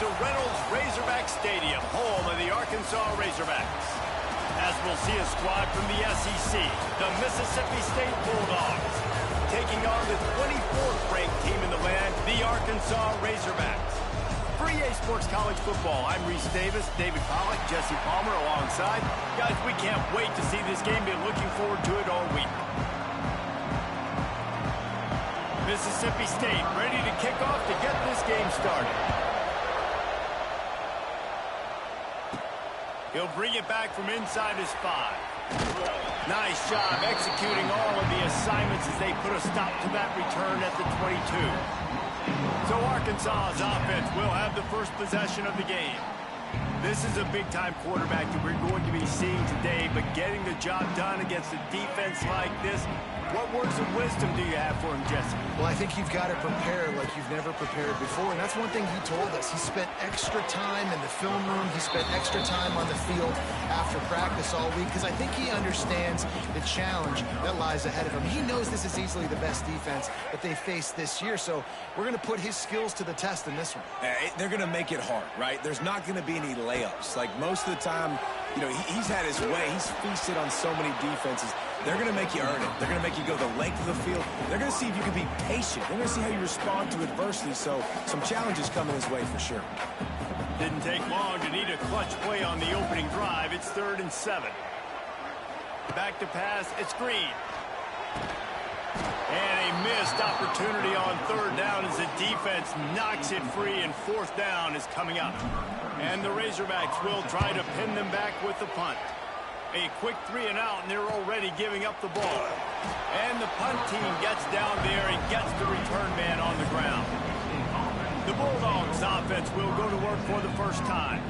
to Reynolds Razorback Stadium, home of the Arkansas Razorbacks. As we'll see a squad from the SEC, the Mississippi State Bulldogs, taking on the 24th ranked team in the land, the Arkansas Razorbacks. For EA Sports College Football, I'm Reese Davis, David Pollack, Jesse Palmer alongside. Guys, we can't wait to see this game. Been looking forward to it all week. Mississippi State ready to kick off to get this game started. He'll bring it back from inside his 5. Nice job executing all of the assignments as they put a stop to that return at the 22. So Arkansas's offense will have the first possession of the game. This is a big-time quarterback that we're going to be seeing today, but getting the job done against a defense like this, what words of wisdom do you have for him, Jesse? Well, I think you've got to prepare like you've never prepared before, and that's one thing he told us. He spent extra time in the film room. He spent extra time on the field after practice all week because I think he understands the challenge that lies ahead of him. He knows this is easily the best defense that they faced this year, so we're going to put his skills to the test in this one. They're going to make it hard, right? There's not going to be any layups. Like most of the time, you know, he's had his way. He's feasted on so many defenses. They're going to make you earn it. They're going to make you go the length of the field. They're going to see if you can be patient. They're going to see how you respond to adversity. So some challenges coming his way for sure. Didn't take long to need a clutch play on the opening drive. It's 3rd and 7. Back to pass. It's Green. And a missed opportunity on 3rd down as the defense knocks it free, and 4th down is coming up. And the Razorbacks will try to pin them back with the punt. A quick 3 and out, and they're already giving up the ball. And the punt team gets down there and gets the return man on the ground. The Bulldogs offense will go to work for the first time.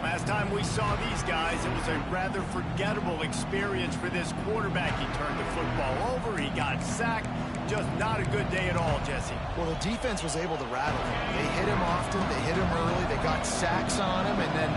Last time we saw these guys, it was a rather forgettable experience for this quarterback. He turned the football over, he got sacked. Just not a good day at all, Jesse. Well, the defense was able to rattle him. They hit him often, they hit him early, they got sacks on him, and then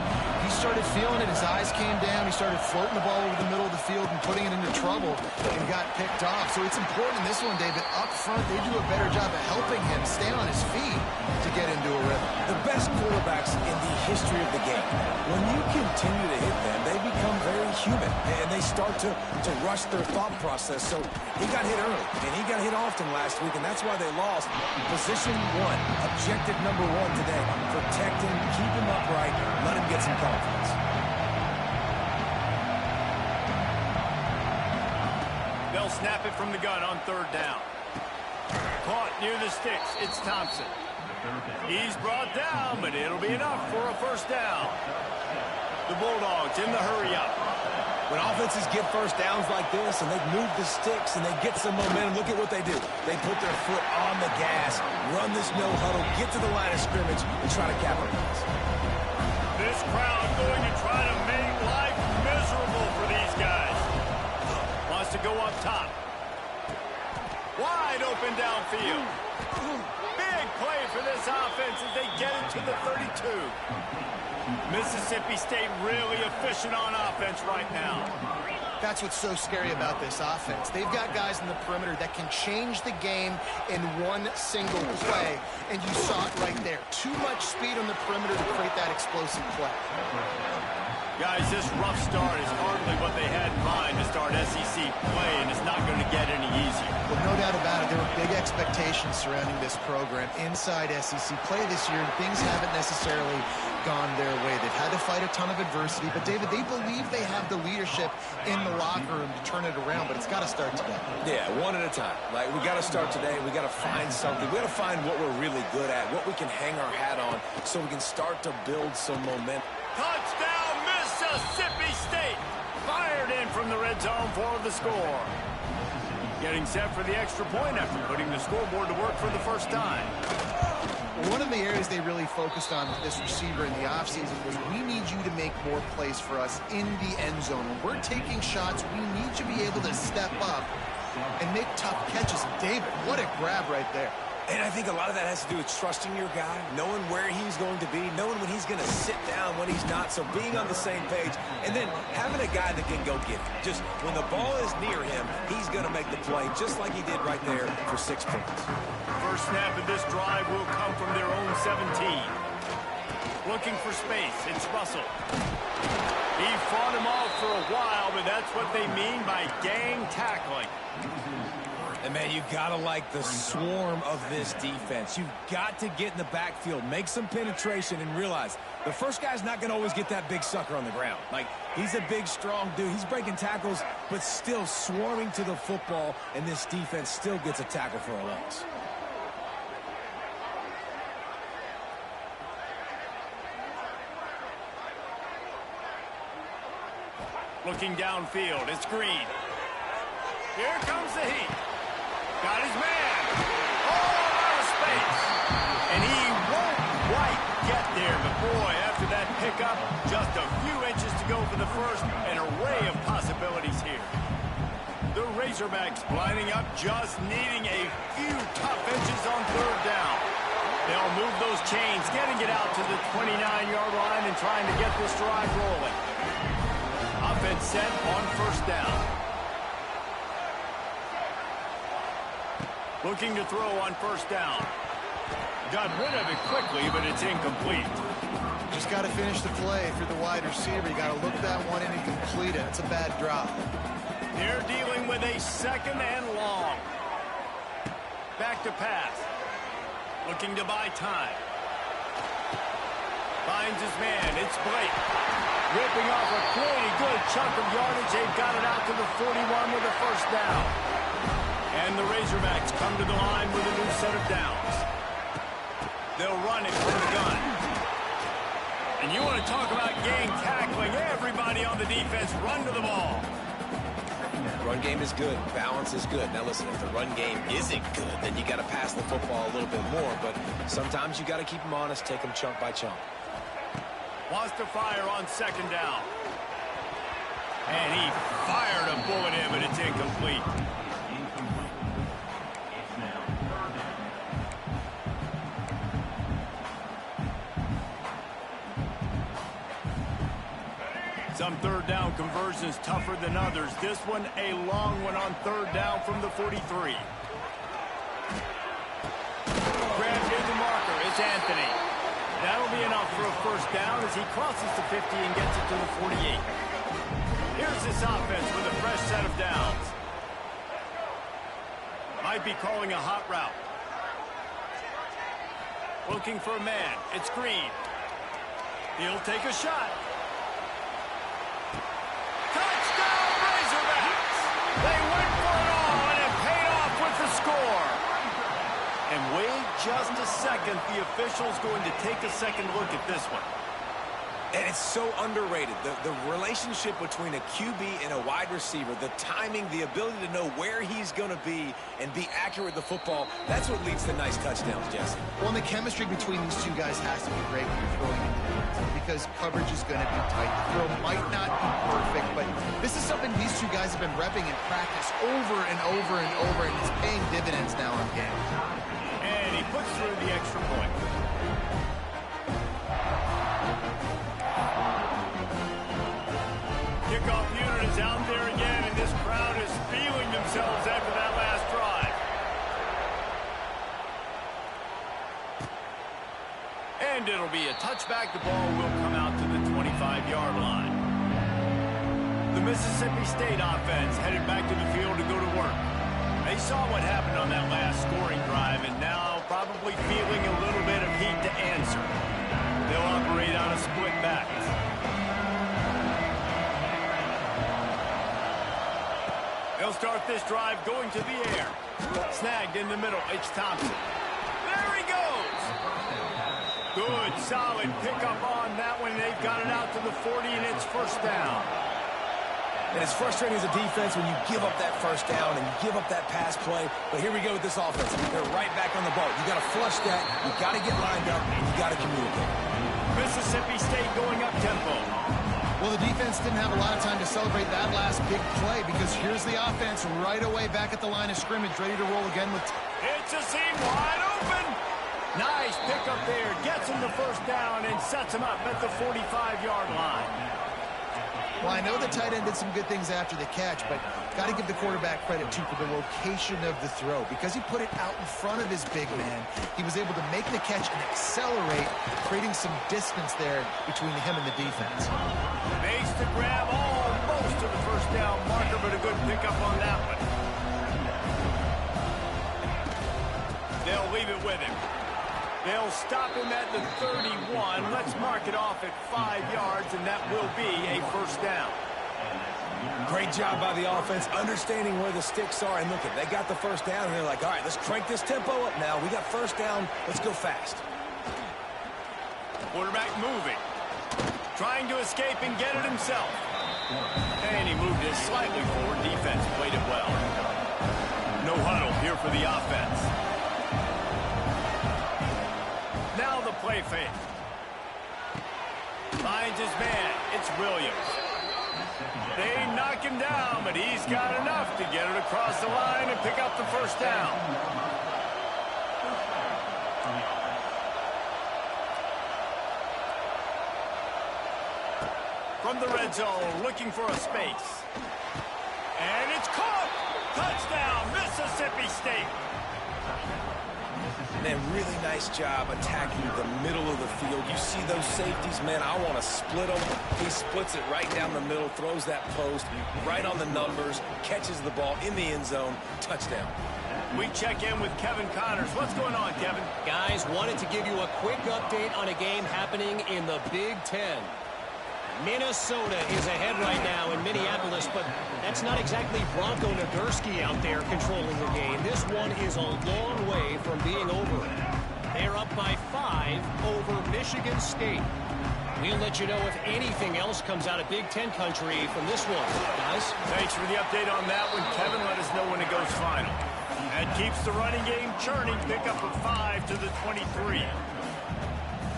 he started feeling it. His eyes came down, he started floating the ball over the middle of the field and putting it into trouble and got picked off. So it's important in this one, David, up front, they do a better job of helping him stay on his feet to get into a rhythm. The best quarterbacks in the history of the game, when you continue to hit them, they become very human, and they start to rush their thought process. So he got hit early, and he got hit often last week, and that's why they lost. Position 1, objective number 1 today. Protect him, keep him upright, let him get some confidence. They'll snap it from the gun on 3rd down. Caught near the sticks. It's Thompson. He's brought down, but it'll be enough for a 1st down. The Bulldogs in the hurry up. When offenses get 1st downs like this and they move the sticks and they get some momentum, look at what they do. They put their foot on the gas, run this no huddle, get to the line of scrimmage, and try to capitalize. This crowd going to try to make life miserable for these guys. Wants to go up top. Wide open downfield. Big play for this offense as they get it to the 32. Mississippi State really efficient on offense right now. That's what's so scary about this offense. They've got guys in the perimeter that can change the game in one single play, and you saw it right there. Too much speed on the perimeter to create that explosive play. Guys, this rough start is hardly what they had in mind to start SEC play, and it's not going to get any easier. Well, no doubt about it. There were big expectations surrounding this program inside SEC play this year, and things haven't necessarily gone their way. They've had to fight a ton of adversity, but David, they believe they have the leadership in the locker room to turn it around, but it's got to start today. Yeah, one at a time. Like, we got to start today. We got to find something. We got to find what we're really good at, what we can hang our hat on, so we can start to build some momentum. Touchdown, Mississippi State! Fired in from the red zone for the score. Getting set for the extra point after putting the scoreboard to work for the first time. One of the areas they really focused on with this receiver in the offseason was we need you to make more plays for us in the end zone. When we're taking shots, we need you to be able to step up and make tough catches. David, what a grab right there. And I think a lot of that has to do with trusting your guy, knowing where he's going to be, knowing when he's going to sit down, when he's not, so being on the same page, and then having a guy that can go get it. Just when the ball is near him, he's going to make the play, just like he did right there for 6 points. First snap of this drive will come from their own 17. Looking for space. It's Russell. He fought him off for a while, but that's what they mean by gang tackling. And, man, you got to like the swarm of this defense. You've got to get in the backfield, make some penetration, and realize the first guy's not going to always get that big sucker on the ground. Like, he's a big, strong dude. He's breaking tackles, but still swarming to the football, and this defense still gets a tackle for a loss. Looking downfield, it's Green. Here comes the heat. Got his man. All out of space. And he won't quite get there. But boy, after that pickup, just a few inches to go for the first. An array of possibilities here. The Razorbacks lining up, just needing a few tough inches on third down. They'll move those chains, getting it out to the 29-yard line and trying to get this drive rolling. Offense set on first down. Looking to throw on first down. Got rid of it quickly, but it's incomplete. Just got to finish the play through the wide receiver. You got to look that one in and complete it. It's a bad drop. They're dealing with a second and long. Back to pass. Looking to buy time. Finds his man. It's Blake. Ripping off a pretty good chunk of yardage. They've got it out to the 41 with a first down. And the Razorbacks come to the line with a new set of downs. They'll run it from the gun. And you want to talk about gang tackling. Everybody on the defense run to the ball. Run game is good. Balance is good. Now, listen, if the run game isn't good, then you got to pass the football a little bit more. But sometimes you got to keep them honest, take them chunk by chunk. Wants to fire on second down. And he fired a bullet in, but it's incomplete. Some third down conversions tougher than others. This one a long one on third down from the 43. Grabbed near the marker. It's Anthony. That'll be enough for a first down as he crosses the 50 and gets it to the 48. Here's this offense with a fresh set of downs. Might be calling a hot route. Looking for a man. It's Green. He'll take a shot. Touchdown, Razorbacks! They went for it all, and it paid off with the score. And wait just a second. The official's going to take a second look at this one. And it's so underrated. The relationship between a QB and a wide receiver, the timing, the ability to know where he's going to be and be accurate with the football, that's what leads to nice touchdowns, Jesse. Well, and the chemistry between these two guys has to be great when you're throwing into the end zone because coverage is going to be tight. The throw might not be perfect, but this is something these two guys have been repping in practice over and over and over, and it's paying dividends now in games. And he puts through the extra point. Kickoff unit is out there again, and this crowd is feeling themselves after that last drive. And it'll be a touchback. The ball will come out to the 25-yard line. The Mississippi State offense headed back to the field to go to work. They saw what happened on that last scoring drive, and now probably feeling a little bit of heat to answer. They'll operate on a split back. They'll start this drive going to the air. Snagged in the middle. It's Thompson. There he goes. Good, solid pickup on that one. They've got it out to the 40, and it's first down. And it's frustrating as a defense when you give up that first down and you give up that pass play. But here we go with this offense. They're right back on the ball. You got to flush that. You got to get lined up, and you got to communicate. Mississippi State going up tempo. Well, the defense didn't have a lot of time to celebrate that last big play because here's the offense right away back at the line of scrimmage, ready to roll again with... It's a seam wide open. Nice pickup there. Gets him the first down and sets him up at the 45-yard line. Well, I know the tight end did some good things after the catch, but got to give the quarterback credit, too, for the location of the throw. Because he put it out in front of his big man, he was able to make the catch and accelerate, creating some distance there between him and the defense. Makes the grab almost to the first down marker, but a good pickup on that one. They'll leave it with him. They'll stop him at the 31. Let's mark it off at 5 yards, and that will be a first down. Great job by the offense, understanding where the sticks are. And look, they got the first down, and they're like, all right, let's crank this tempo up now. We got first down. Let's go fast. Quarterback moving. Trying to escape and get it himself. And he moved it slightly forward. Defense played it well. No huddle here for the offense. Now the play fake. Finds his man. It's Williams. They knock him down, but he's got enough to get it across the line and pick up the first down. From the red zone, looking for a space. And it's caught! Touchdown, Mississippi State! Man, really nice job attacking the middle of the field. You see those safeties, man, I want to split them. He splits it right down the middle, throws that post, right on the numbers, catches the ball in the end zone, touchdown. We check in with Kevin Connors. What's going on, Kevin? Guys, wanted to give you a quick update on a game happening in the Big Ten. Minnesota is ahead right now in Minneapolis, but that's not exactly Bronco Nagurski out there controlling the game. This one is a long way from being over. They're up by 5 over Michigan State. We'll let you know if anything else comes out of Big Ten country from this one, guys. Thanks for the update on that one, Kevin. Let us know when it goes final. That keeps the running game churning. Pick up a 5 to the 23.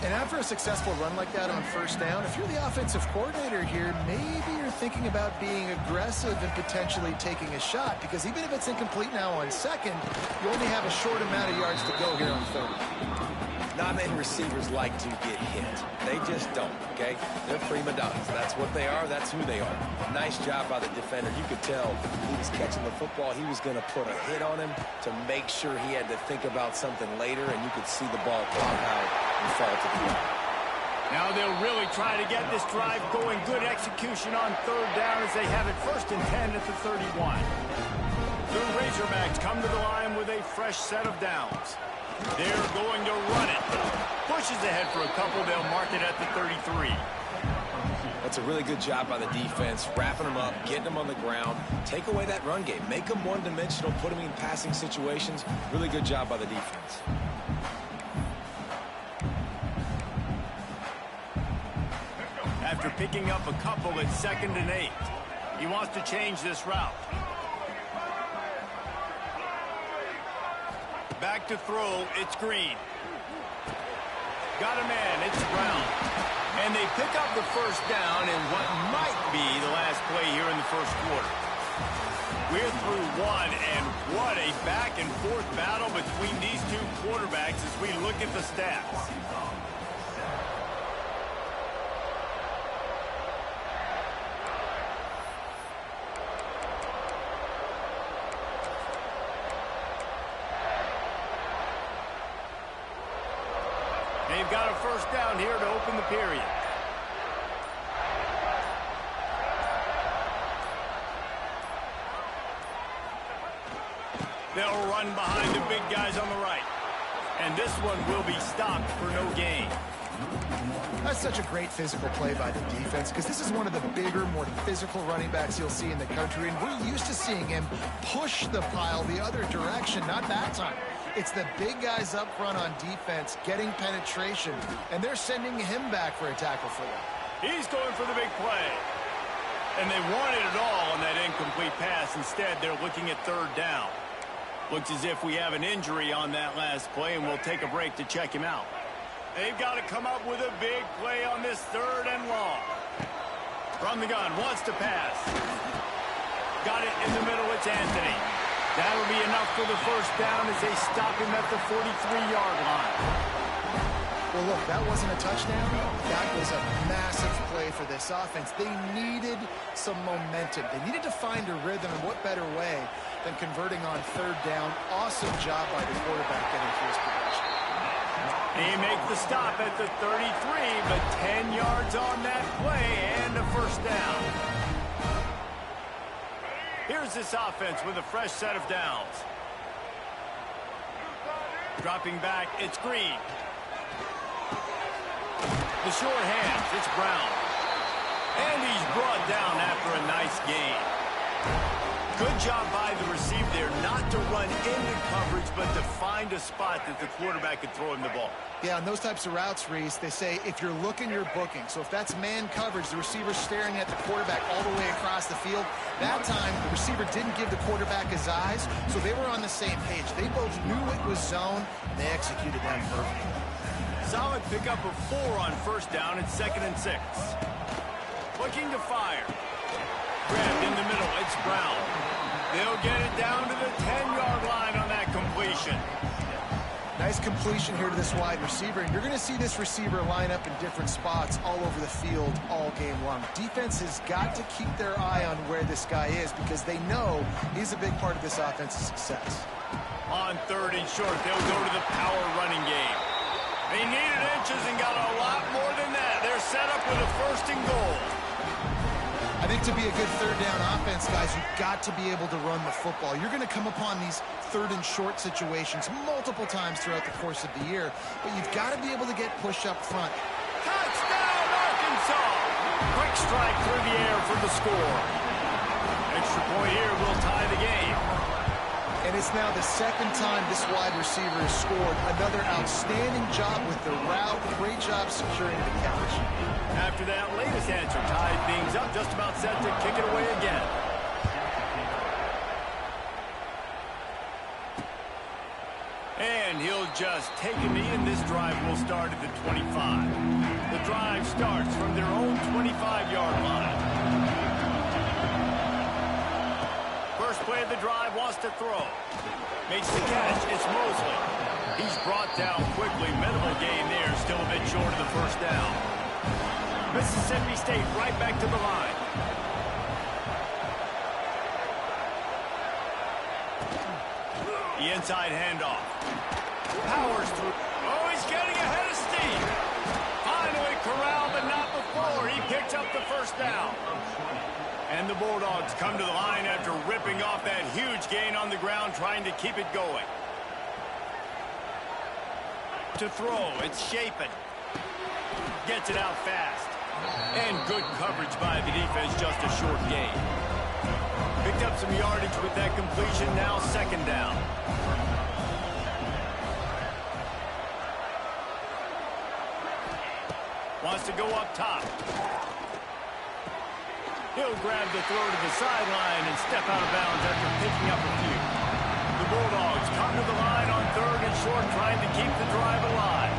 And after a successful run like that on first down, if you're the offensive coordinator here, maybe you're thinking about being aggressive and potentially taking a shot, because even if it's incomplete now on second, you only have a short amount of yards to go here on third. Not many receivers like to get hit. They just don't, okay? They're prima donnas. That's what they are. That's who they are. Nice job by the defender. You could tell he was catching the football. He was going to put a hit on him to make sure he had to think about something later, and you could see the ball pop out and fall to the ground. Now they'll really try to get this drive going. Good execution on third down as they have it 1st and 10 at the 31. The Razorbacks come to the line with a fresh set of downs. They're going to run it. Pushes ahead for a couple. They'll mark it at the 33. That's a really good job by the defense, wrapping them up, getting them on the ground. Take away that run game. Make them one-dimensional, put them in passing situations. Really good job by the defense. After picking up a couple, it's 2nd and 8. He wants to change this route. Back to throw, it's Green. Got a man, it's Brown. And they pick up the first down in what might be the last play here in the first quarter. We're through one, and what a back-and-forth battle between these two quarterbacks as we look at the stats. They've got a first down here to open the period. They'll run behind the big guys on the right. And this one will be stopped for no gain. That's such a great physical play by the defense, because this is one of the bigger, more physical running backs you'll see in the country, and we're used to seeing him push the pile the other direction. Not that time. It's the big guys up front on defense getting penetration, and they're sending him back for a tackle for them. He's going for the big play. And they wanted it all on that incomplete pass. Instead, they're looking at third down. Looks as if we have an injury on that last play, and we'll take a break to check him out. They've got to come up with a big play on this 3rd and long. From the gun, wants to pass. Got it in the middle, it's Anthony. That'll be enough for the first down as they stop him at the 43-yard line. Well, look, that wasn't a touchdown. That was a massive play for this offense. They needed some momentum. They needed to find a rhythm, and what better way than converting on third down. Awesome job by the quarterback getting through his progression. He makes the stop at the 33, but 10 yards on that play and a first down. Here's this offense with a fresh set of downs. Dropping back, it's Green. The short hands, it's Brown. And he's brought down after a nice gain. Good job by the receiver there, not to run into coverage, but to find a spot that the quarterback could throw him the ball. Yeah, on those types of routes, Reese, they say if you're looking, you're booking. So if that's man coverage, the receiver's staring at the quarterback all the way across the field. That time, the receiver didn't give the quarterback his eyes, so they were on the same page. They both knew it was zone, and they executed that perfectly. Solid pickup of 4 on first down and 2nd and 6. Looking to fire. Grabbed in the middle, it's Brown. They'll get it down to the 10-yard line on that completion. Nice completion here to this wide receiver, and you're going to see this receiver line up in different spots all over the field all game long. Defense has got to keep their eye on where this guy is because they know he's a big part of this offense's success. On 3rd and short, they'll go to the power running game. They needed inches and got a lot more than that. They're set up with a 1st and goal. I think to be a good third down offense, guys, you've got to be able to run the football. You're going to come upon these 3rd and short situations multiple times throughout the course of the year, but you've got to be able to get push up front. Touchdown, Arkansas! Quick strike through the air for the score. Extra point here will tie the game. And it's now the 2nd time this wide receiver has scored. Another outstanding job with the route. Great job securing the catch. After that latest answer tied things up, just about set to kick it away again. And he'll just take a knee, and this drive will start at the 25. The drive starts from their own 25-yard line. First play of the drive, wants to throw. Makes the catch, it's Mosley. He's brought down quickly. Minimal gain there, still a bit short of the first down. Mississippi State right back to the line. The inside handoff. Powers through. Oh, he's getting ahead of steam. Finally corralled, but not before. He picked up the first down. And the Bulldogs come to the line after ripping off that huge gain on the ground, trying to keep it going. To throw, it's Shapen. Gets it out fast. And good coverage by the defense, just a short gain. Picked up some yardage with that completion, now 2nd down. Wants to go up top. He'll grab the throw to the sideline and step out of bounds after picking up a few. The Bulldogs come to the line on 3rd and short, trying to keep the drive alive.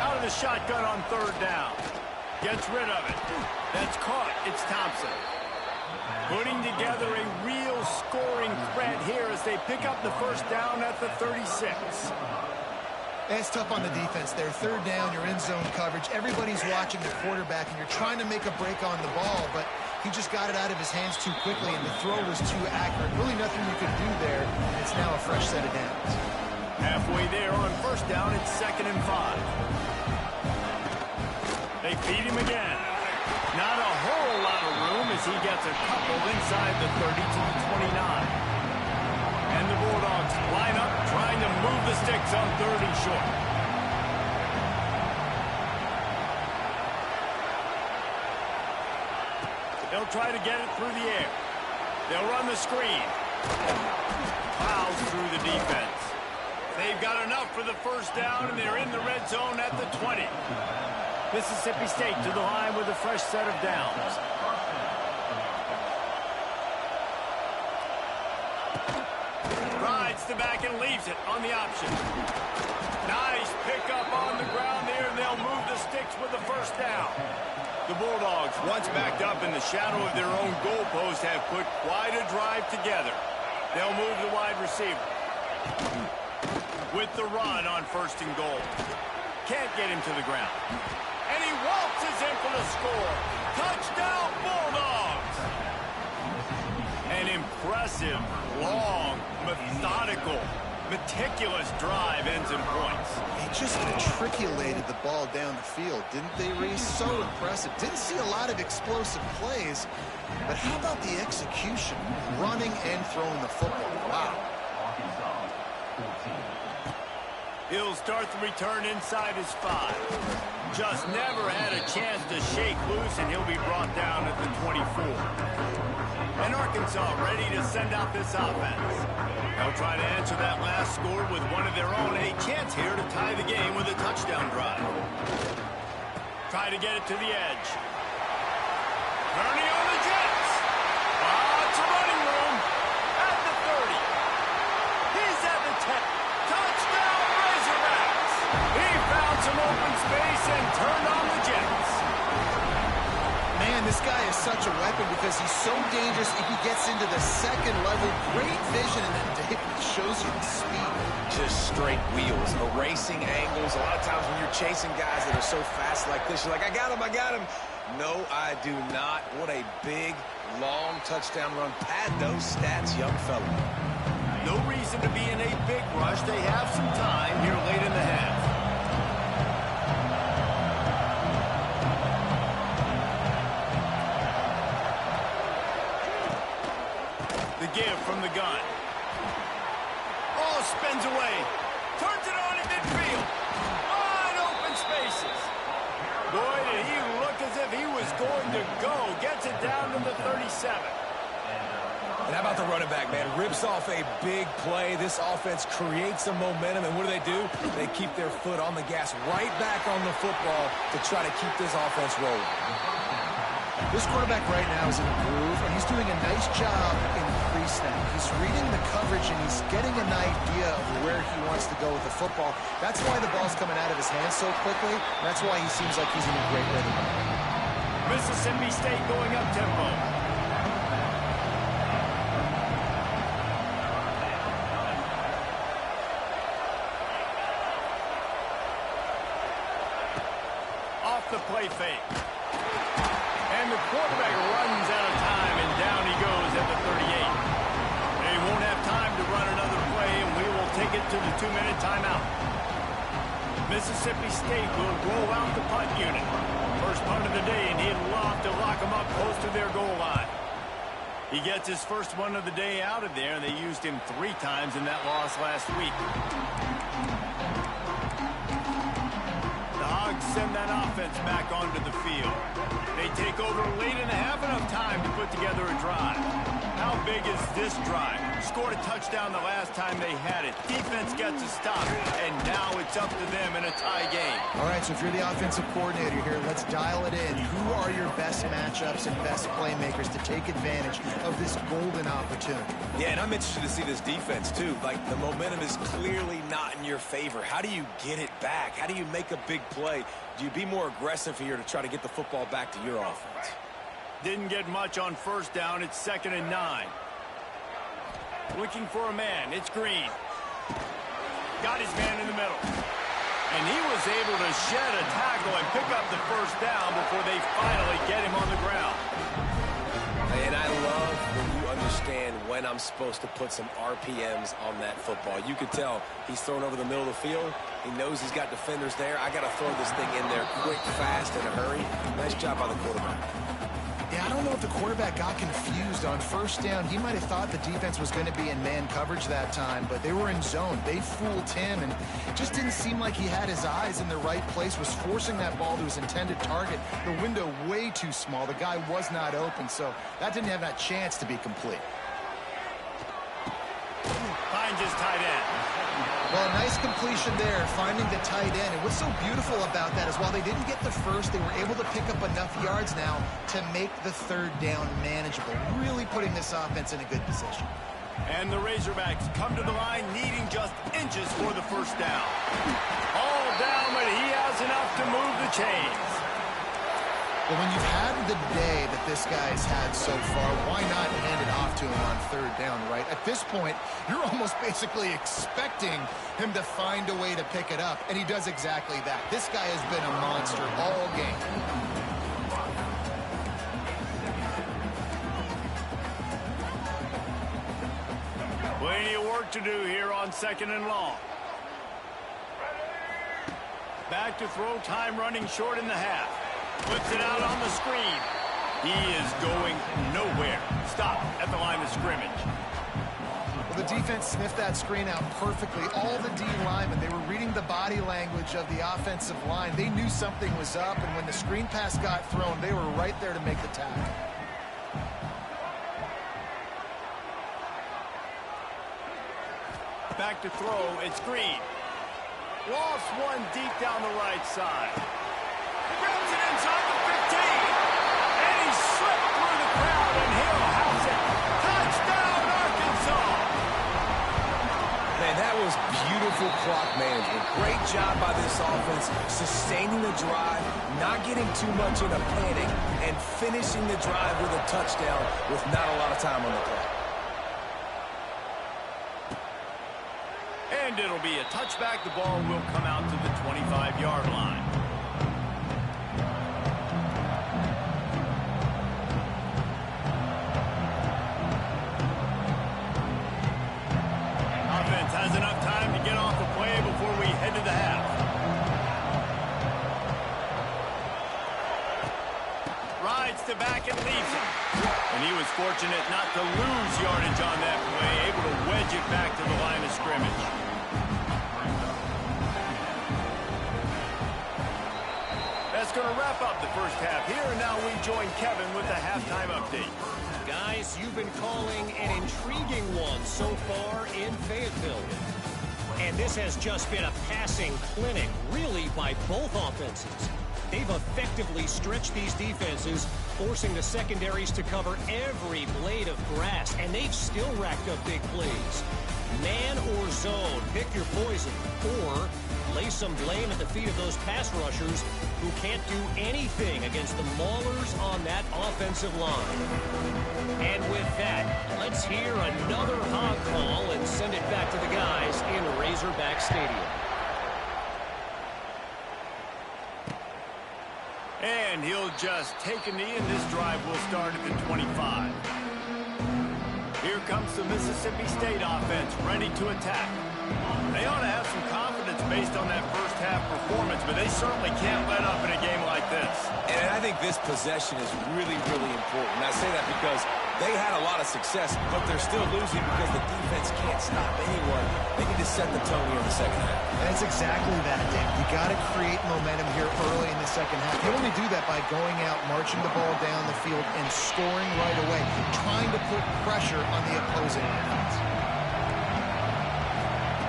Out of the shotgun on 3rd down. Gets rid of it. That's caught. It's Thompson. Putting together a real scoring threat here as they pick up the first down at the 36. It's tough on the defense there. 3rd down, you're in zone coverage. Everybody's watching the quarterback, and you're trying to make a break on the ball, but he just got it out of his hands too quickly, and the throw was too accurate. Really nothing you could do there, and it's now a fresh set of downs. Halfway there on first down, it's 2nd and 5. They feed him again. Not a whole lot of room as he gets a couple inside the 30 to the 29. And the Bulldogs line up, trying to move the sticks on 3rd and short. They'll try to get it through the air. They'll run the screen. Plows through the defense. They've got enough for the first down, and they're in the red zone at the 20. Mississippi State to the line with a fresh set of downs. Rides the back and leaves it on the option. Nice pickup on the ground there, and they'll move the sticks with the first down. The Bulldogs, once backed up in the shadow of their own goalpost, have put quite a drive together. They'll move the wide receiver. With the run on 1st and goal. Can't get him to the ground. And he waltzes in for the score. Touchdown, Bulldogs! impressive, long, methodical, meticulous drive ends in points. They just matriculated the ball down the field, didn't they, Reese? So impressive. Didn't see a lot of explosive plays, but how about the execution, running and throwing the football? Wow. He'll start the return inside his 5. Just never had a chance to shake loose, and he'll be brought down at the 24. And Arkansas ready to send out this offense. They'll try to answer that last score with one of their own. A chance here to tie the game with a touchdown drive. Try to get it to the edge. Kearney on the Jets. Lots of running room at the 30. He's at the 10. Touchdown Razorbacks. He found some open space and turned on the Jets. Man, this guy is such a weapon because he's so dangerous if he gets into the second level. Great vision, and then David shows you the speed. Just straight wheels, erasing angles. A lot of times when you're chasing guys that are so fast like this, you're like, I got him, I got him. No, I do not. What a big, long touchdown run. Pad those stats, young fella. No reason to be in a big rush. They have some time here late in the half. The give from the gun. Oh, spins away. Turns it on in midfield. Wide open spaces. Boy, did he look as if he was going to go. Gets it down to the 37. And how about the running back, man? Rips off a big play. This offense creates some momentum, and what do? They keep their foot on the gas right back on the football to try to keep this offense rolling. This quarterback right now is in a groove, and he's doing a nice job in pre-snap. He's reading the coverage, and he's getting an idea of where he wants to go with the football. That's why the ball's coming out of his hands so quickly. That's why he seems like he's in a great rhythm. Mississippi State going up tempo. Off the play fake. And the quarterback runs out of time, and down he goes at the 38. They won't have time to run another play, and we will take it to the 2-minute timeout. Mississippi State will roll out the punt unit. First punt of the day, and he'd love to lock them up close to their goal line. He gets his first one of the day out of there, and they used him 3 times in that loss last week. The Hogs send that offense back onto the field. They take over late in the half, enough time to put together a drive. How big is this drive? Scored a touchdown the last time they had it. Defense gets a stop, and now it's up to them in a tie game. All right, so if you're the offensive coordinator here, let's dial it in. Who are your best matchups and best playmakers to take advantage of this golden opportunity? Yeah, and I'm interested to see this defense, too. Like, the momentum is clearly not in your favor. How do you get it back? How do you make a big play? Do you be more aggressive here to try to get the football back to your offense? Didn't get much on first down. It's 2nd and 9. Looking for a man. It's Green. Got his man in the middle. And he was able to shed a tackle and pick up the first down before they finally get him on the ground. And I love when you understand when I'm supposed to put some RPMs on that football. You could tell he's thrown over the middle of the field. He knows he's got defenders there. I got to throw this thing in there quick, fast, in a hurry. Nice job by the quarterback. Yeah, I don't know if the quarterback got confused on first down. He might have thought the defense was going to be in man coverage that time, but they were in zone. They fooled him, and it just didn't seem like he had his eyes in the right place, was forcing that ball to his intended target. The window way too small. The guy was not open, so that didn't have that chance to be complete. Finds his tight end. Well, nice completion there, finding the tight end. And what's so beautiful about that is while they didn't get the first, they were able to pick up enough yards now to make the 3rd down manageable, really putting this offense in a good position. And the Razorbacks come to the line needing just inches for the first down. All down, but he has enough to move the chains. But when you've had the day that this guy's had so far, why not hand it off to him on 3rd down, right? At this point, you're almost basically expecting him to find a way to pick it up, and he does exactly that. This guy has been a monster all game. Plenty of work to do here on 2nd and long. Back to throw, time running short in the half. Flips it out on the screen. He is going nowhere. Stop at the line of scrimmage. Well, the defense sniffed that screen out perfectly. All the D linemen, they were reading the body language of the offensive line. They knew something was up, and when the screen pass got thrown, they were right there to make the tackle. Back to throw, it's Green. Lost one deep down the right side. Grabs it inside the 15. And he slipped through the crowd, and Hill has it. Touchdown, Arkansas! Man, that was beautiful clock management. Great job by this offense, sustaining the drive, not getting too much in a panic, and finishing the drive with a touchdown with not a lot of time on the clock. And it'll be a touchback. The ball will come out to the 25-yard line. Offense has enough time to get off the play before we head to the half. Rides to back and leaves it. And he was fortunate not to lose yardage on that play, able to wedge it back to the line of scrimmage. That's going to wrap up the first half here, and now we join Kevin with the halftime update. Guys, you've been calling an intriguing one so far in Fayetteville. And this has just been a passing clinic, really, by both offenses. They've effectively stretched these defenses, forcing the secondaries to cover every blade of grass, and they've still racked up big plays. Man or zone, pick your poison, or lay some blame at the feet of those pass rushers who can't do anything against the maulers on that offensive line. And with that, let's hear another hog call and send it back to the guys in Razorback Stadium. And he'll just take a knee, and this drive will start at the 25. Here comes the Mississippi State offense, ready to attack. They ought to have some confidence based on that first half performance, but they certainly can't let up in a game like this. And I think this possession is really, really important. I say that because they had a lot of success, but they're still losing because the defense can't stop anyone. They need to set the tone here in the second half. And it's exactly that, Dave. You got to create momentum here early in the second half. You only do that by going out, marching the ball down the field, and scoring right away, trying to put pressure on the opposing offense.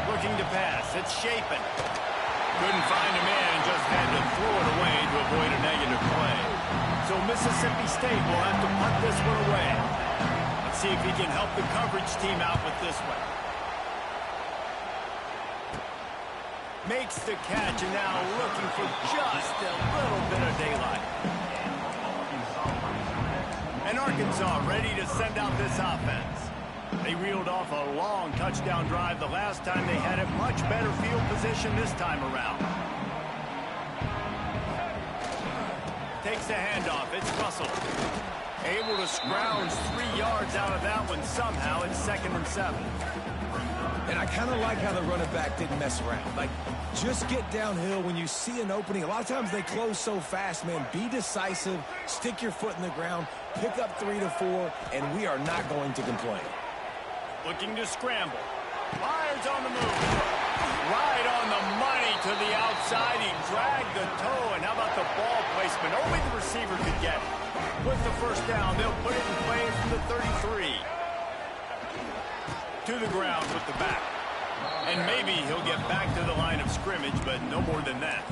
Looking to pass. It's Shapen. Couldn't find a man and just had to throw it away to avoid a negative play. So Mississippi State will have to punt this one away. Let's see if he can help the coverage team out with this one. Makes the catch, and now looking for just a little bit of daylight. And Arkansas ready to send out this offense. They reeled off a long touchdown drive the last time. They had a much better field position this time around. Takes the handoff. It's Russell. Able to scrounge 3 yards out of that one somehow. It's 2nd and 7. And I kind of like how the running back didn't mess around. Like, just get downhill when you see an opening. A lot of times they close so fast, man. Be decisive. Stick your foot in the ground. Pick up 3 to 4, and we are not going to complain. Looking to scramble. Myers on the move. Right on the money to the outside. He dragged the toe. And how about the ball placement? Only the receiver could get it. With the first down, they'll put it in play from the 33. To the ground with the back. And maybe he'll get back to the line of scrimmage, but no more than that.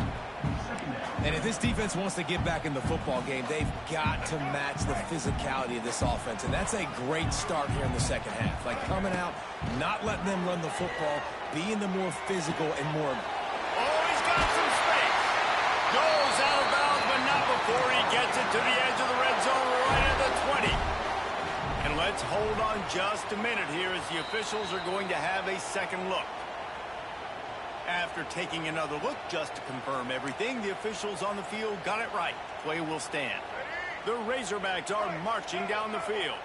And if this defense wants to get back in the football game, they've got to match the physicality of this offense. And that's a great start here in the second half. Like, coming out, not letting them run the football, being the more physical and more... Oh, he's got some space. Goes out of bounds, but not before he gets it to the edge of the red zone right at the 20. And let's hold on just a minute here as the officials are going to have a second look. After taking another look just to confirm everything, the officials on the field got it right. Play will stand. The Razorbacks are marching down the field.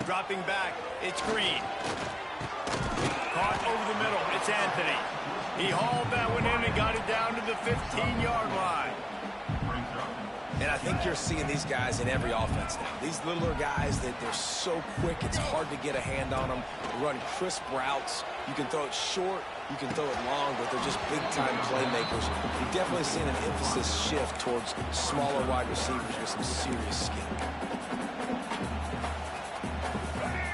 Dropping back, it's Green. Caught over the middle, it's Anthony. He hauled that one in and got it down to the 15-yard line. And I think you're seeing these guys in every offense now. These littler guys, they're so quick, it's hard to get a hand on them. They run crisp routes. You can throw it short, you can throw it long, but they're just big-time playmakers. You've definitely seen an emphasis shift towards smaller wide receivers with some serious skill.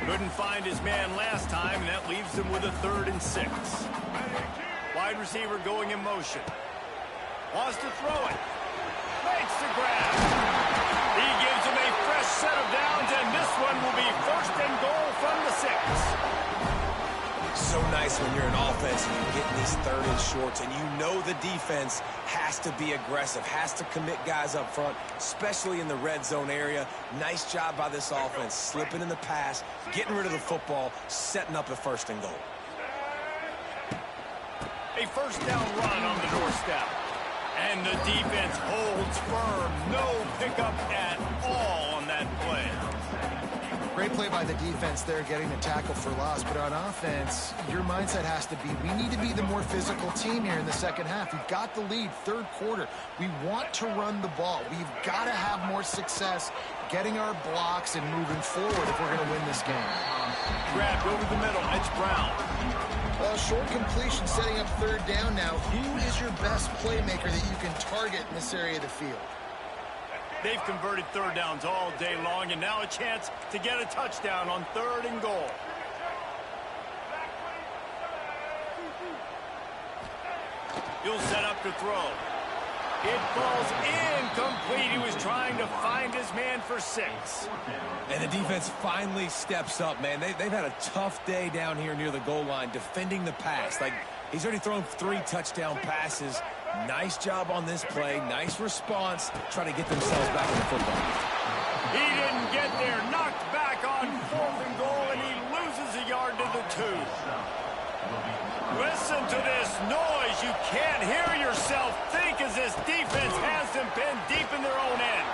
Couldn't find his man last time, and that leaves him with a 3rd and 6. Wide receiver going in motion. Wants to throw it. Makes the grab. He gives him a fresh set of downs, and this one will be 1st and goal from the 6. So nice when you're an offense and you're getting these 3rd and shorts, and you know the defense has to be aggressive, has to commit guys up front, especially in the red zone area. Nice job by this offense, slipping in the pass, getting rid of the football, setting up a 1st and goal. A 1st down run on the doorstep. And the defense holds firm. No pickup at all on that play. Great play by the defense there, getting the tackle for loss. But on offense, your mindset has to be, we need to be the more physical team here in the second half. We've got the lead, 3rd quarter. We want to run the ball. We've got to have more success getting our blocks and moving forward if we're going to win this game. Grabbed over the middle. It's Brown. Short completion setting up 3rd down now. Who is your best playmaker that you can target in this area of the field? They've converted 3rd downs all day long, and now a chance to get a touchdown on 3rd and goal. He'll set up to throw. It falls incomplete. He was trying to find his man for 6. And the defense finally steps up, man. They've had a tough day down here near the goal line defending the pass. Like, he's already thrown 3 touchdown passes. Nice job on this play. Nice response. Trying to get themselves back in the football. He didn't get there. Knocked back on 4th and goal, and he loses a yard to the 2. Listen to this noise. You can't hear yourself think as this defense has them pinned deep in their own end.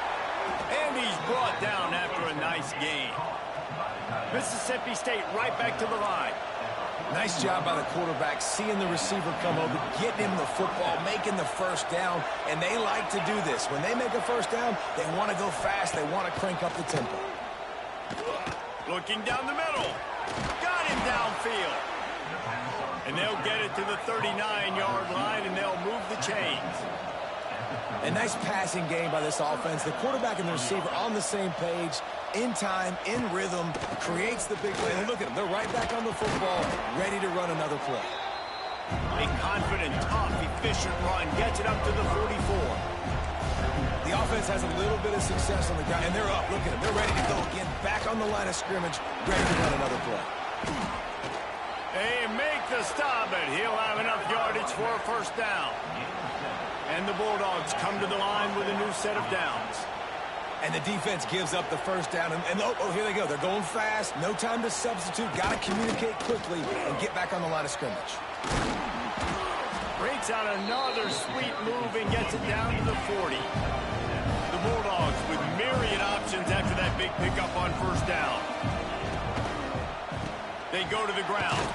And he's brought down after a nice game. Mississippi State right back to the line. Nice job by the quarterback, seeing the receiver come over, getting him the football, making the 1st down, and they like to do this. When they make a 1st down, they want to go fast. They want to crank up the tempo. Looking down the middle. Got him downfield. And they'll get it to the 39-yard line, and they'll move the chains. A nice passing game by this offense. The quarterback and the receiver on the same page, in time, in rhythm, creates the big play. And look at them. They're right back on the football, ready to run another play. A confident, tough, efficient run gets it up to the 44. The offense has a little bit of success on the ground, and they're up. Look at them. They're ready to go again, back on the line of scrimmage, ready to run another play. They make the stop, and he'll have enough yardage for a 1st down. And the Bulldogs come to the line with a new set of downs. And the defense gives up the 1st down. And oh, here they go. They're going fast. No time to substitute. Got to communicate quickly and get back on the line of scrimmage. Breaks out another sweet move and gets it down to the 40. The Bulldogs with myriad options after that big pickup on 1st down. They go to the ground.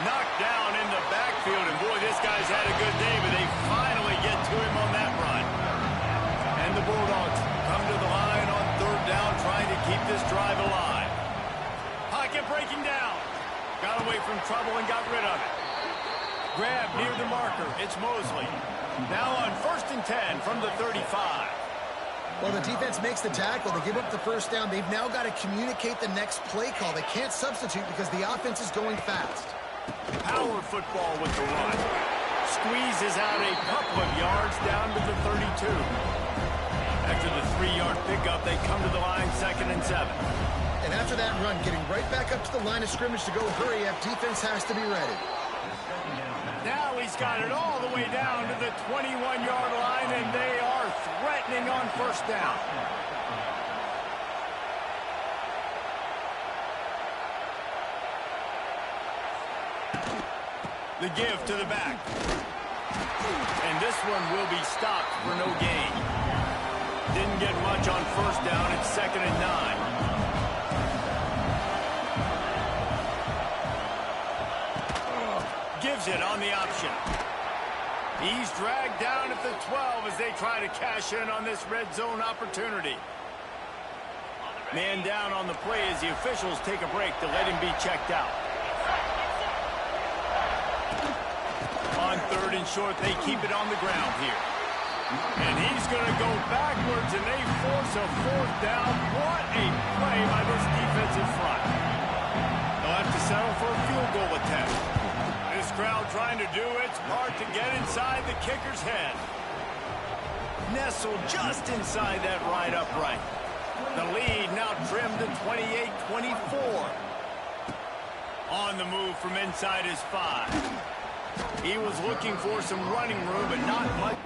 Knocked down in the backfield, and boy, this guy's had a good day, but they finally get to him on that run. And the Bulldogs come to the line on 3rd down, trying to keep this drive alive. Pocket breaking down. Got away from trouble and got rid of it. Grab near the marker. It's Mosley. Now on 1st and 10 from the 35. Well, the defense makes the tackle. They give up the 1st down. They've now got to communicate the next play call. They can't substitute because the offense is going fast. Power football with the run. Squeezes out a couple of yards down to the 32. After the 3-yard pickup, they come to the line 2nd and 7. And after that run, getting right back up to the line of scrimmage to go hurry up, defense has to be ready. Now he's got it all the way down to the 21-yard line, and they are threatening on 1st down. The give to the back. And this one will be stopped for no gain. Didn't get much on 1st down. It's 2nd and 9. throws it on the option. He's dragged down at the 12 as they try to cash in on this red zone opportunity. Man down on the play as the officials take a break to let him be checked out. On 3rd and short, they keep it on the ground here. And he's going to go backwards, and they force a 4th down. What a play by this defensive front. They'll have to settle for a field goal attempt. This crowd trying to do its part to get inside the kicker's head. Nestled just inside that right upright. The lead now trimmed to 28-24. On the move from inside his 5. He was looking for some running room, but not much.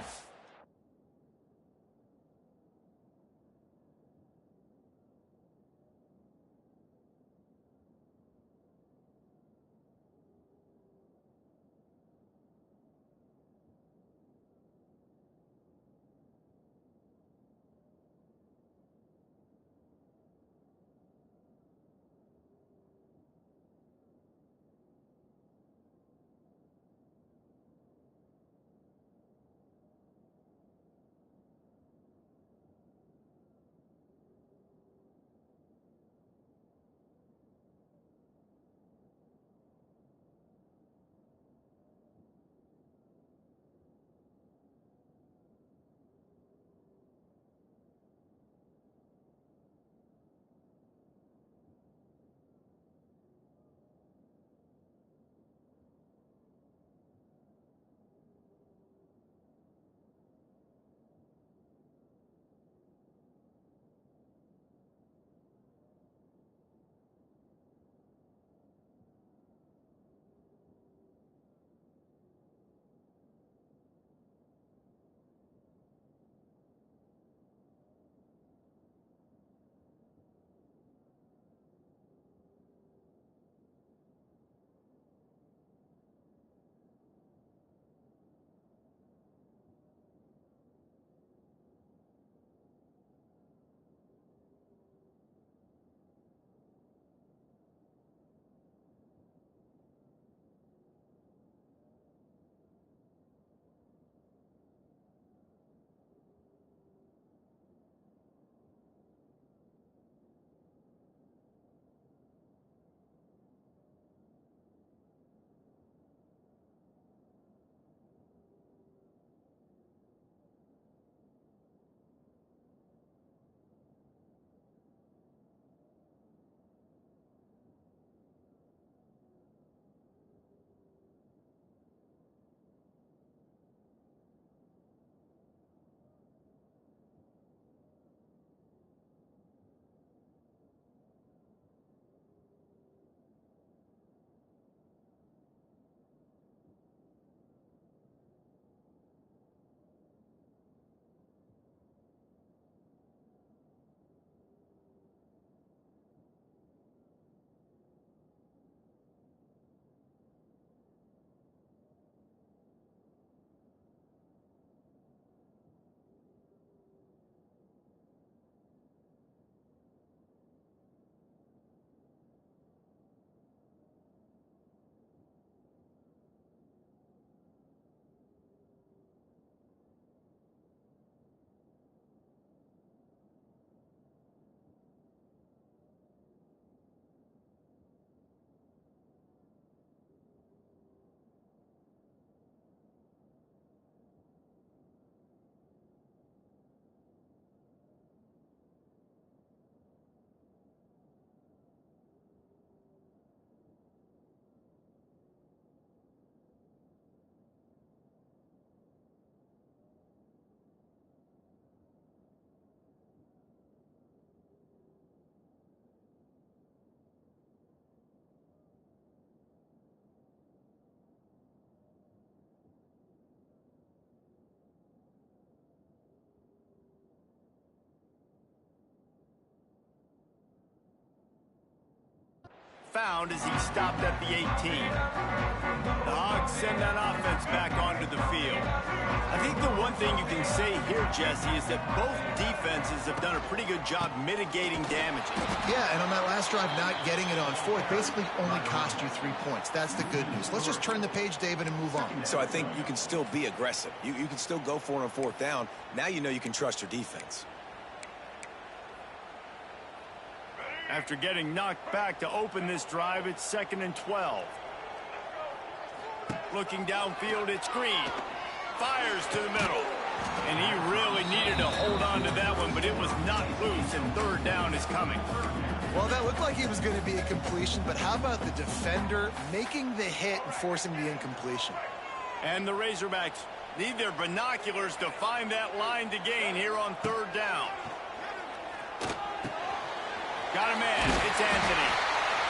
found as he stopped at the 18. The Hogs send that offense back onto the field. I think the one thing you can say here Jesse, is that both defenses have done a pretty good job mitigating damages. Yeah, and on that last drive, not getting it on fourth basically only cost you 3 points. That's the good news. Let's just turn the page, David, and move on. So I think you can still be aggressive. You can still go for it on fourth down. Now you know you can trust your defense. After getting knocked back to open this drive, it's 2nd and 12. Looking downfield, it's Green. Fires to the middle. And he really needed to hold on to that one, but it was not loose, and 3rd down is coming. Well, that looked like it was going to be a completion, but how about the defender making the hit and forcing the incompletion? And the Razorbacks need their binoculars to find that line to gain here on 3rd down. Got a man. It's Anthony.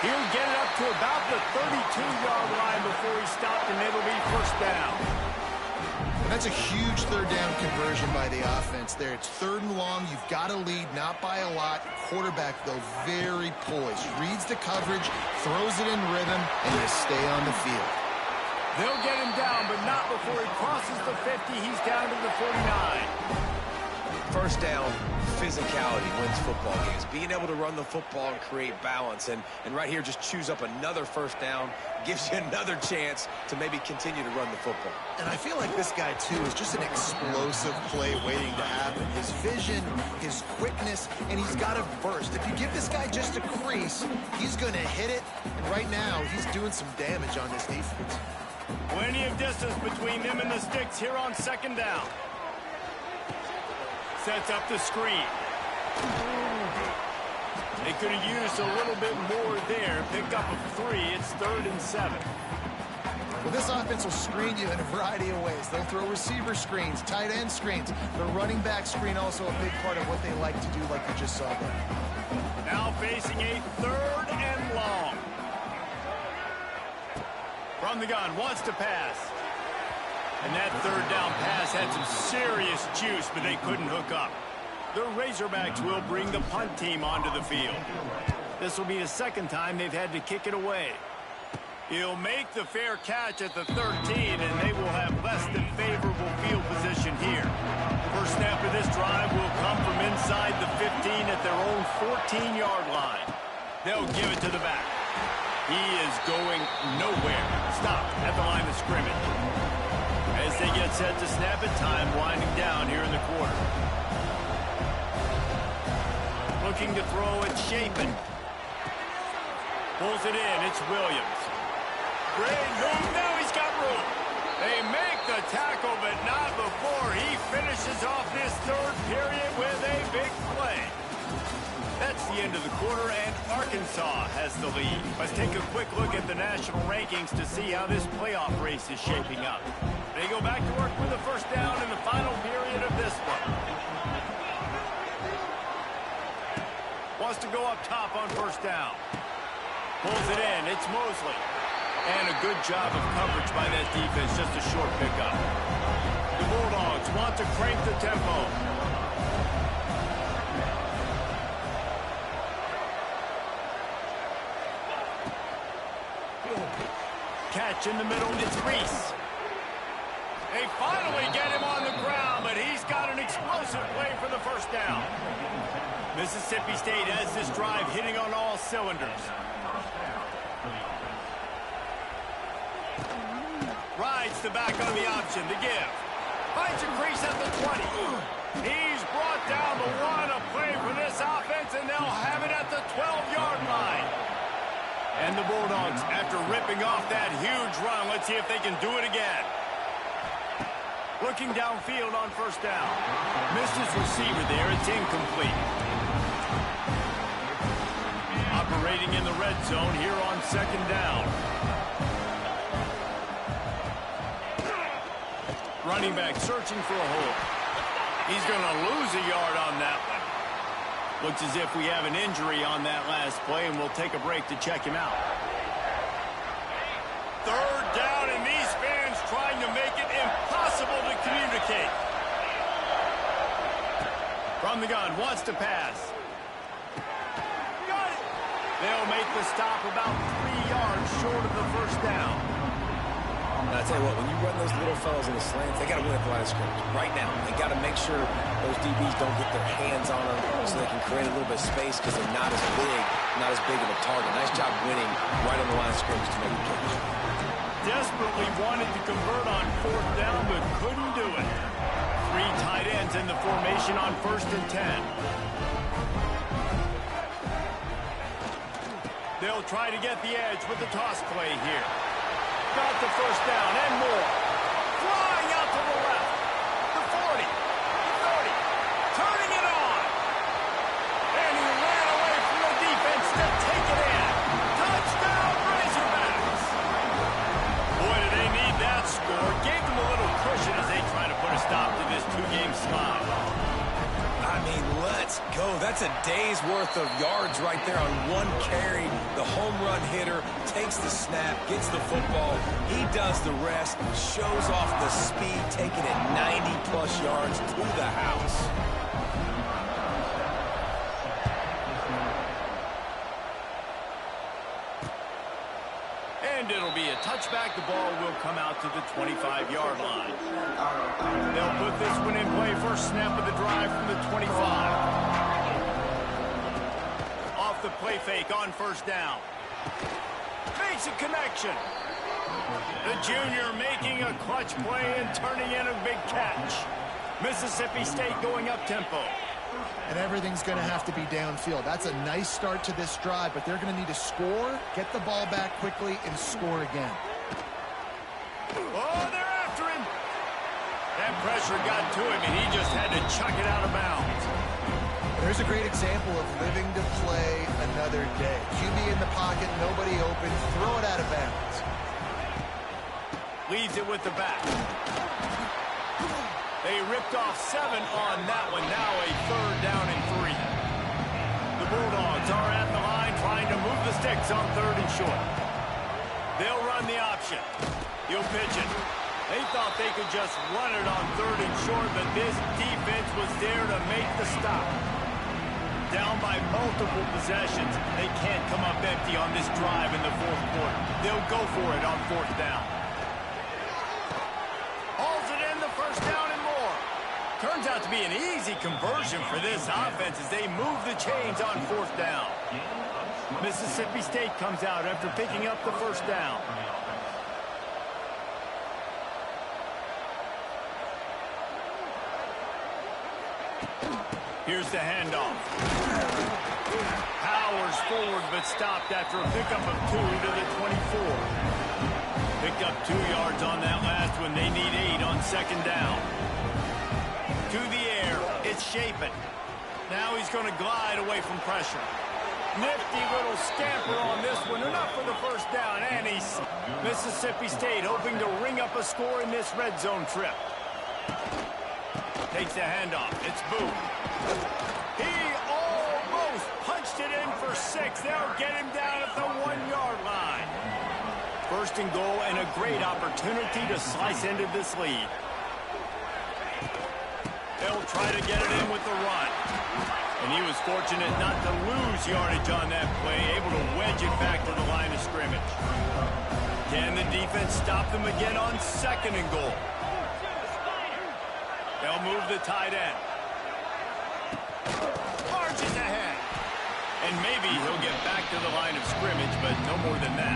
He'll get it up to about the 32-yard line before he stopped, and it'll be 1st down. And that's a huge 3rd down conversion by the offense there. It's 3rd and long. You've got to lead, not by a lot. Quarterback, though, very poised. Reads the coverage, throws it in rhythm, and you stay on the field. They'll get him down, but not before he crosses the 50. He's down to the 49. 1st down, physicality wins football games. Being able to run the football and create balance. And right here, just choose up another 1st down. Gives you another chance to maybe continue to run the football. And I feel like this guy, too, is just an explosive play waiting to happen. His vision, his quickness, and he's got a burst. If you give this guy just a crease, he's going to hit it. And right now, he's doing some damage on this defense. Plenty of distance between them and the sticks here on 2nd down. Sets up the screen. They could have used a little bit more there. Pick up a 3. It's 3rd and 7. Well, this offense will screen you in a variety of ways. They'll throw receiver screens, tight end screens. The running back screen also a big part of what they like to do, like you just saw there. Now facing a 3rd and long. From the gun, wants to pass. And that 3rd down pass had some serious juice, but they couldn't hook up. The Razorbacks will bring the punt team onto the field. This will be the 2nd time they've had to kick it away. He'll make the fair catch at the 13, and they will have less than favorable field position here. First snap of this drive will come from inside the 15 at their own 14-yard line. They'll give it to the back. He is going nowhere. Stop at the line of scrimmage. As they get set to snap it, time winding down here in the quarter. Looking to throw it, Chapin. Pulls it in, it's Williams. Great move, now he's got room. They make the tackle, but not before he finishes off this 3rd period with a big play. That's the end of the quarter, and Arkansas has the lead. Let's take a quick look at the national rankings to see how this playoff race is shaping up. They go back to work with the 1st down in the final period of this one. Wants to go up top on 1st down. Pulls it in, it's Mosley. And a good job of coverage by that defense, just a short pickup. The Bulldogs want to crank the tempo. Catch in the middle, it's Reese. They finally get him on the ground, but he's got an explosive play for the 1st down. Mississippi State has this drive hitting on all cylinders. Rides the back on the option to give. Finds a crease at the 20. He's brought down the 1, a play for this offense, and they'll have it at the 12-yard line. And the Bulldogs, after ripping off that huge run, let's see if they can do it again. Looking downfield on 1st down. Missed his receiver there. It's incomplete. Operating in the red zone here on 2nd down. Running back searching for a hole. He's going to lose a yard on that one. Looks as if we have an injury on that last play, and we'll take a break to check him out. 3rd down, and these fans trying to make it impossible to communicate. From the gun, wants to pass. Got it. They'll make the stop about 3 yards short of the 1st down. And I tell you what, when you run those little fellas in the slants, they got to win at the line of scrimmage right now. They got to make sure those DBs don't get their hands on them so they can create a little bit of space because they're not as big of a target. Nice job winning right on the line of scrimmage to make the catch. Desperately wanted to convert on 4th down, but couldn't do it. 3 tight ends in the formation on 1st and 10. They'll try to get the edge with the toss play here. Got the 1st down and more. Flying out to the left. The 40, the 30, turning it on. And he ran away from the defense to take it in. Touchdown, Razorbacks. Boy, do they need that score. Gave them a little cushion as they try to put a stop to this 2-game slide. I mean, let's go. That's a day's worth of yards right there on one carry. The home run hitter takes the snap, gets the football. He does the rest, shows off the speed, taking it 90-plus yards to the house. And it'll be a touchback. The ball will come out to the 25-yard line. They'll put this one in play. First snap of the drive from the 25. Off the play fake on 1st down. Makes a connection. The junior making a clutch play and turning in a big catch. Mississippi State going up-tempo. And everything's going to have to be downfield. That's a nice start to this drive, but they're going to need to score, get the ball back quickly, and score again. Oh, they're after him. That pressure got to him, and he just had to chuck it out of bounds. There's a great example of living to play another day. QB in the pocket, nobody open, throw it out of bounds. Leaves it with the back. They ripped off 7 on that one. Now a 3rd down and 3. The Bulldogs are at the line trying to move the sticks on 3rd and short. They'll run the option. He'll pitch it. They thought they could just run it on 3rd and short, but this defense was there to make the stop. Down by multiple possessions. They can't come up empty on this drive in the 4th quarter. They'll go for it on 4th down. Hauls it in, the 1st down and more. Turns out to be an easy conversion for this offense as they move the chains on 4th down. Mississippi State comes out after picking up the 1st down. Here's the handoff. Powers forward, but stopped after a pickup of 2 to the 24. Picked up 2 yards on that last one. They need 8 on 2nd down. To the air. It's Shapen. Now he's going to glide away from pressure. Nifty little scamper on this one. Enough for the 1st down. And he's Mississippi State hoping to ring up a score in this red zone trip. Takes the handoff. It's Booth. He almost punched it in for 6. They'll get him down at the 1-yard line. 1st and goal and a great opportunity to slice into this lead. They'll try to get it in with the run. And he was fortunate not to lose yardage on that play, able to wedge it back to the line of scrimmage. Can the defense stop them again on 2nd and goal? They'll move the tight end. Marches ahead. And maybe he'll get back to the line of scrimmage, but no more than that.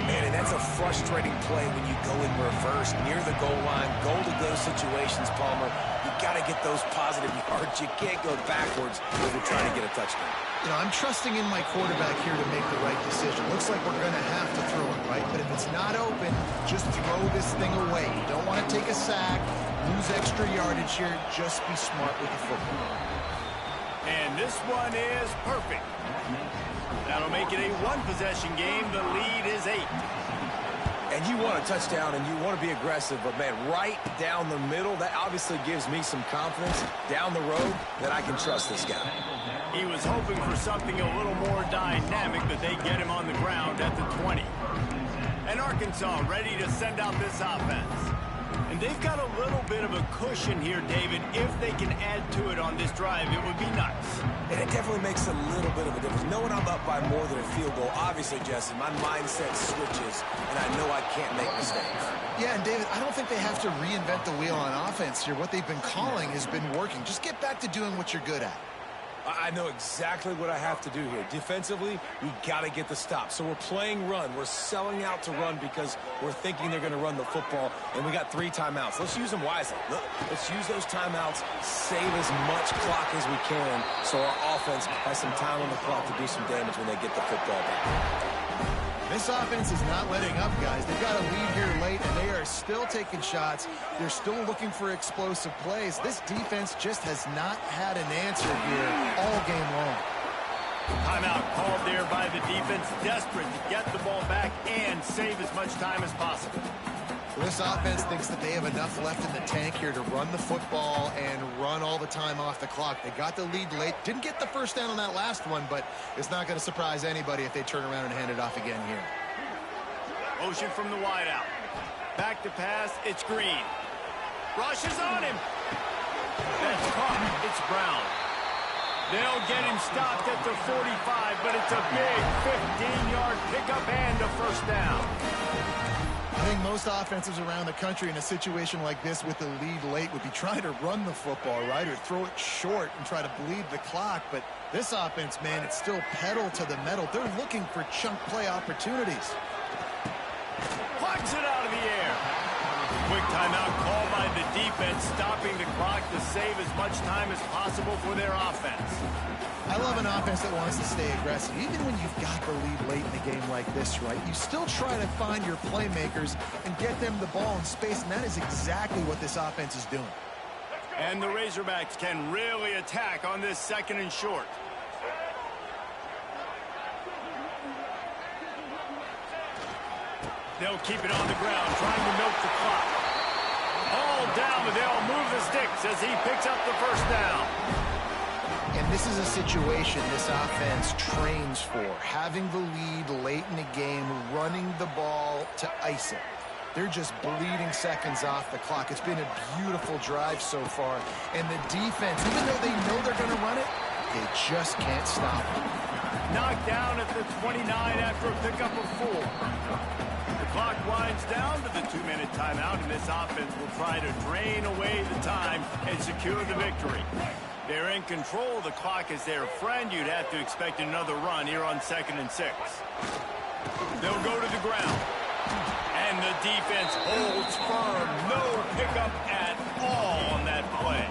Man, and that's a frustrating play when you go in reverse near the goal line. Goal-to-go situations, Palmer. You got to get those positive yards. You can't go backwards when you're trying to get a touchdown. You know, I'm trusting in my quarterback here to make the right decision. Looks like we're going to have to throw it, right? But if it's not open, just throw this thing away. You don't want to take a sack, lose extra yardage here. Just be smart with the football. And this one is perfect. That'll make it a 1-possession game. The lead is 8. And you want a touchdown and you want to be aggressive, but man, right down the middle, that obviously gives me some confidence down the road that I can trust this guy. He was hoping for something a little more dynamic, but they get him on the ground at the 20. And Arkansas ready to send out this offense. And they've got a little bit of a cushion here, David. If they can add to it on this drive, it would be nice. And it definitely makes a little bit of a difference. Knowing I'm up by more than a field goal, obviously, Jesse, my mindset switches, and I know I can't make mistakes. Yeah, and David, I don't think they have to reinvent the wheel on offense here. What they've been calling has been working. Just get back to doing what you're good at. I know exactly what I have to do here. Defensively, we got to get the stop. So we're playing run. We're selling out to run because we're thinking they're going to run the football, and we got 3 timeouts. Let's use them wisely. Let's use those timeouts, save as much clock as we can so our offense has some time on the clock to do some damage when they get the football back. This offense is not letting up, guys. They've got a lead here late, and they are still taking shots. They're still looking for explosive plays. This defense just has not had an answer here all game long. Timeout called there by the defense, desperate to get the ball back and save as much time as possible. This offense thinks that they have enough left in the tank here to run the football and run all the time off the clock. They got the lead late. Didn't get the first down on that last one, but it's not going to surprise anybody if they turn around and hand it off again here. Motion from the wideout. Back to pass. It's Green. Rushes on him. That's caught. It's Brown. They'll get him stopped at the 45, but it's a big 15-yard pickup and a first down. I think most offenses around the country in a situation like this with the lead late would be trying to run the football, right, or throw it short and try to bleed the clock. But this offense, man, it's still pedal to the metal. They're looking for chunk play opportunities. Plugs it out of the air. Quick timeout called by the defense, stopping the clock to save as much time as possible for their offense. I love an offense that wants to stay aggressive. Even when you've got the lead late in a game like this, right, you still try to find your playmakers and get them the ball in space, and that is exactly what this offense is doing. And the Razorbacks can really attack on this 2nd and short. They'll keep it on the ground, trying to milk the clock. All down, but they'll move the sticks as he picks up the first down. And this is a situation this offense trains for, having the lead late in the game, running the ball to ice it. They're just bleeding seconds off the clock. It's been a beautiful drive so far. And the defense, even though they know they're going to run it, they just can't stop it. Knocked down at the 29 after a pickup of 4. The clock winds down to the 2-minute timeout, and this offense will try to drain away the time and secure the victory. They're in control. The clock is their friend. You'd have to expect another run here on 2nd and 6. They'll go to the ground. And the defense holds firm. No pickup at all on that play.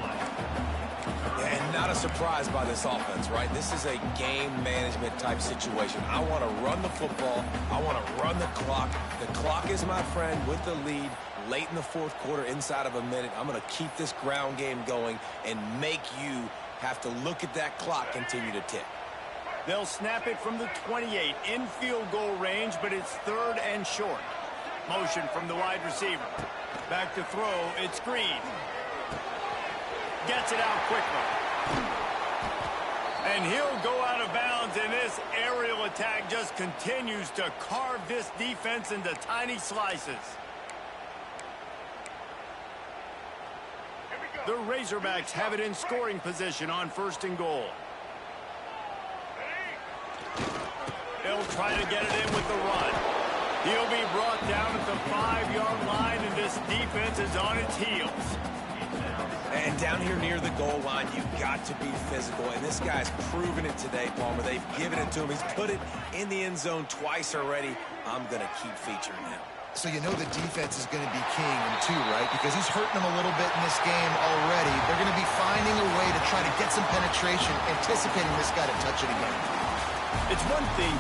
Yeah, and not a surprise by this offense, right? This is a game management type situation. I want to run the football. I want to run the clock. The clock is my friend with the lead. Late in the 4th quarter, inside of a minute, I'm going to keep this ground game going and make you have to look at that clock continue to tick. They'll snap it from the 28 in field goal range, but it's 3rd and short. Motion from the wide receiver. Back to throw. It's Green. Gets it out quickly. And he'll go out of bounds, and this aerial attack just continues to carve this defense into tiny slices. The Razorbacks have it in scoring position on 1st and goal. They'll try to get it in with the run. He'll be brought down at the 5-yard line, and this defense is on its heels. And down here near the goal line, you've got to be physical. And this guy's proven it today, Palmer. They've given it to him. He's put it in the end zone twice already. I'm going to keep featuring him. So you know the defense is going to be keying him too, right? Because he's hurting them a little bit in this game already. They're going to be finding a way to try to get some penetration, anticipating this guy to touch it again. It's one thing